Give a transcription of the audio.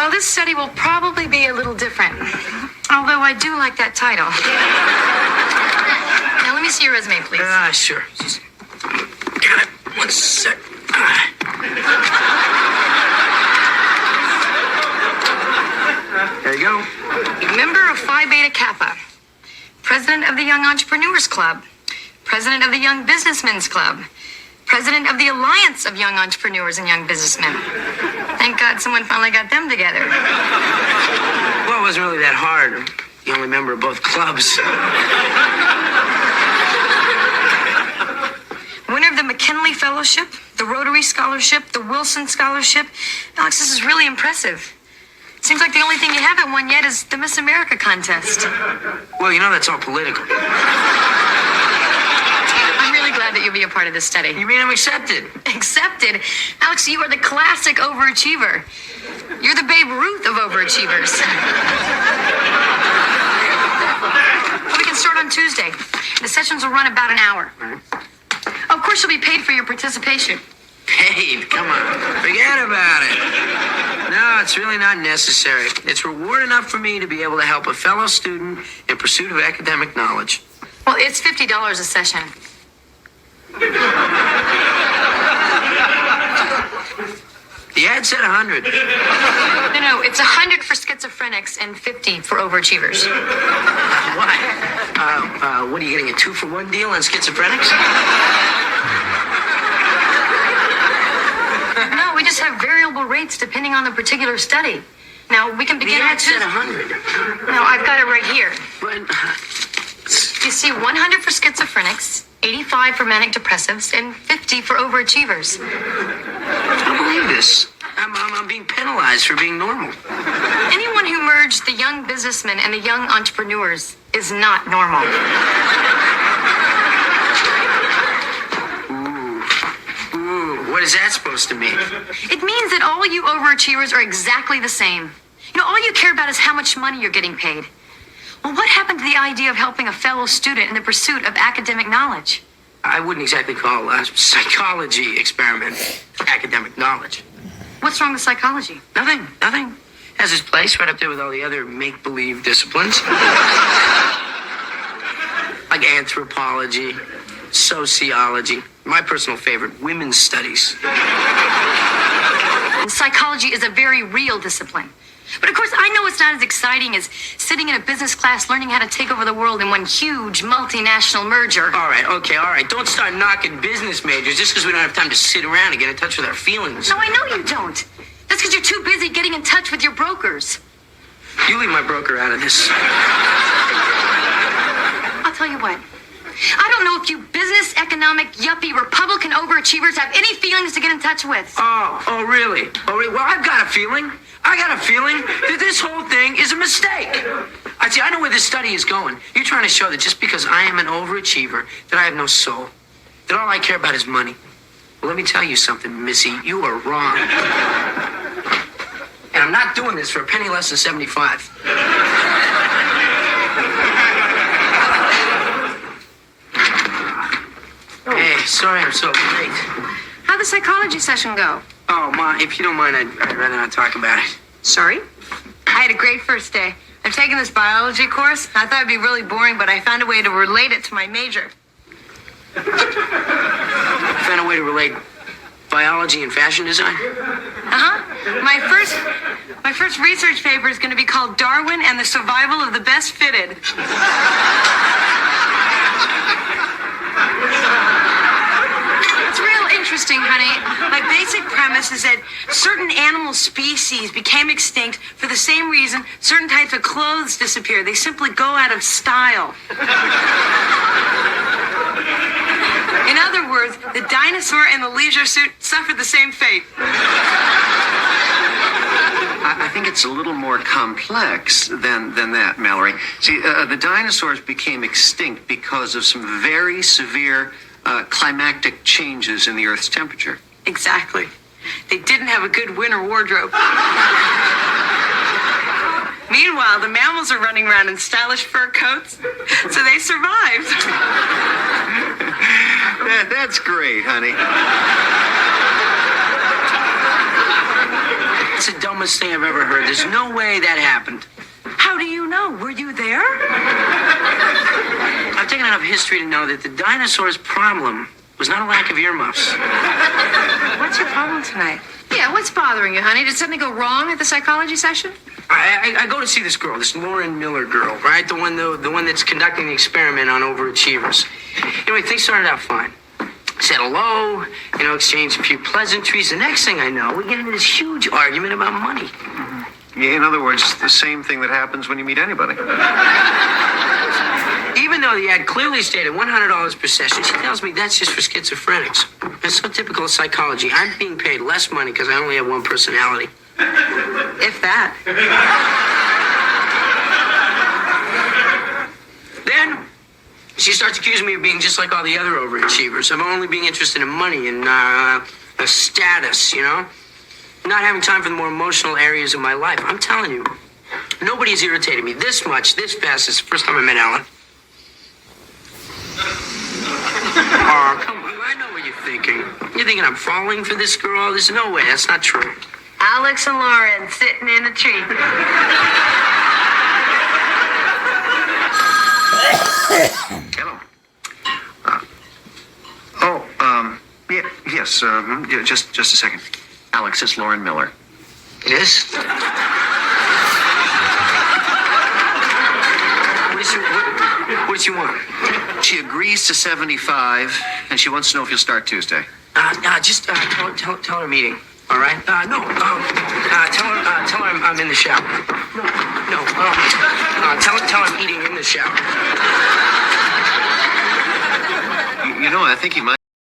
Well, this study will probably be a little different. Although I do like that title. Now, let me see your resume, please. Sure. Just got it. 1 sec. There you go. Member of Phi Beta Kappa. President of the Young Entrepreneurs Club. President of the Young Businessmen's Club. President of the Alliance of Young Entrepreneurs and Young Businessmen. Thank God someone finally got them together. Well, it wasn't really that hard. I'm the only member of both clubs. Winner of the McKinley Fellowship, the Rotary Scholarship, the Wilson Scholarship. Alex, this is really impressive. Seems like the only thing you haven't won yet is the Miss America contest. Well, you know that's all political. I'm really glad that you'll be a part of this study. You mean I'm accepted? Accepted? Alex, you are the classic overachiever. You're the Babe Ruth of overachievers. Well, we can start on Tuesday. The sessions will run about an hour. Of course, you'll be paid for your participation. Paid? Come on. Forget about it. No, it's really not necessary. It's reward enough for me to be able to help a fellow student in pursuit of academic knowledge. Well, it's $50 a session. The ad said 100. No, it's 100 for schizophrenics and 50 for overachievers. Why? What are you getting, a 2-for-1 deal on schizophrenics? No, we just have variable rates depending on the particular study. Now, we can begin the on ad said Tuesday. 100. No, I've got it right here. But, You see, 100 for schizophrenics, 85 for manic depressives, and 50 for overachievers. I don't believe this. I'm being penalized for being normal. Anyone who merged the young businessmen and the young entrepreneurs is not normal. Ooh, what is that supposed to mean? It means that all you overachievers are exactly the same. You know, all you care about is how much money you're getting paid. Well, what happened to the idea of helping a fellow student in the pursuit of academic knowledge? I wouldn't exactly call a psychology experiment academic knowledge. What's wrong with psychology? Nothing. Has its place right up there with all the other make-believe disciplines. Like anthropology, sociology, my personal favorite, women's studies. Psychology is a very real discipline. But of course, I know it's not as exciting as sitting in a business class learning how to take over the world in one huge multinational merger. All right. Don't start knocking business majors just because we don't have time to sit around and get in touch with our feelings. No, I know you don't. That's because you're too busy getting in touch with your brokers. You leave my broker out of this. I'll tell you what. I don't know if you business, economic, yuppie, Republican overachievers have any feelings to get in touch with. Oh, really? Well, I've got a feeling. That this whole thing is a mistake. I know where this study is going. You're trying to show that just because I am an overachiever, that I have no soul. That all I care about is money. Well, let me tell you something, Missy. You are wrong. And I'm not doing this for a penny less than 75. Hey, sorry I'm so late. How'd the psychology session go? Oh, Ma, if you don't mind, I'd rather not talk about it. Sorry? I had a great first day. I've taken this biology course. I thought it'd be really boring, but I found a way to relate it to my major. I found a way to relate biology and fashion design. My first research paper is going to be called Darwin and the Survival of the Best Fitted. It's real interesting, honey. My basic premise is that certain animal species became extinct for the same reason certain types of clothes disappear. They simply go out of style. In other words, the dinosaur and the leisure suit suffered the same fate. I think it's a little more complex than that, Mallory. See, the dinosaurs became extinct because of some very severe climactic changes in the Earth's temperature. Exactly. They didn't have a good winter wardrobe. Meanwhile, the mammals are running around in stylish fur coats, so they survived. That's great, honey. That's the dumbest thing I've ever heard. There's no way that happened. How do you know? Were you there? I've taken enough history to know that the dinosaurs' problem was not a lack of earmuffs. What's your problem tonight? Yeah, what's bothering you, honey? Did something go wrong at the psychology session? I go to see this girl, this Lauren Miller girl, right? The one that's conducting the experiment on overachievers. Anyway, things started out fine. Said hello, exchanged a few pleasantries. The next thing I know, we get into this huge argument about money. Yeah, in other words, the same thing that happens when you meet anybody. Even though the ad clearly stated $100 per session, she tells me that's just for schizophrenics. That's so typical of psychology. I'm being paid less money because I only have one personality. If that. Then she starts accusing me of being just like all the other overachievers, of only being interested in money and a status, not having time for the more emotional areas of my life. I'm telling you, nobody has irritated me this much, this fast. It's the first time I met Ellen. Oh, come on. I know what you're thinking. You're thinking I'm falling for this girl? There's no way. That's not true. Alex and Lauren sitting in a tree. Hello. Yes. Just a second. Alex, it's Lauren Miller. It is? What does she want? She agrees to 75, and she wants to know if you'll start Tuesday. Just tell her meeting. All right? No. Tell her I'm in the shower. No. Tell her I'm eating in the shower. I think he might